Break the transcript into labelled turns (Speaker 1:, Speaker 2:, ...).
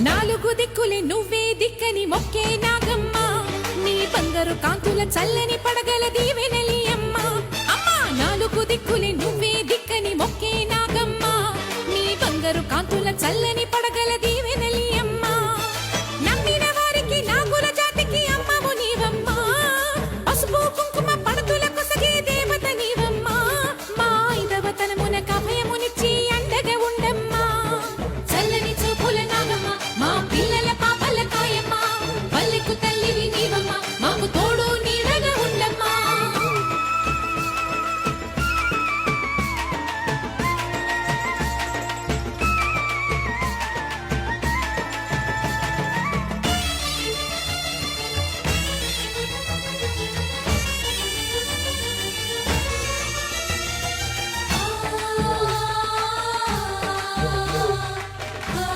Speaker 1: నాలుగు దిక్కులే నువ్వే దిక్కని మొక్కే నాగమ్మ నీ బంగారు కాంతుల చల్లని పడగల దీవెనలి అమ్మ అమ్మా నాలుగు దిక్కులే నువ్వే దిక్కని మొక్కే నాగమ్మ నీ బంగారు కాంతుల చల్లని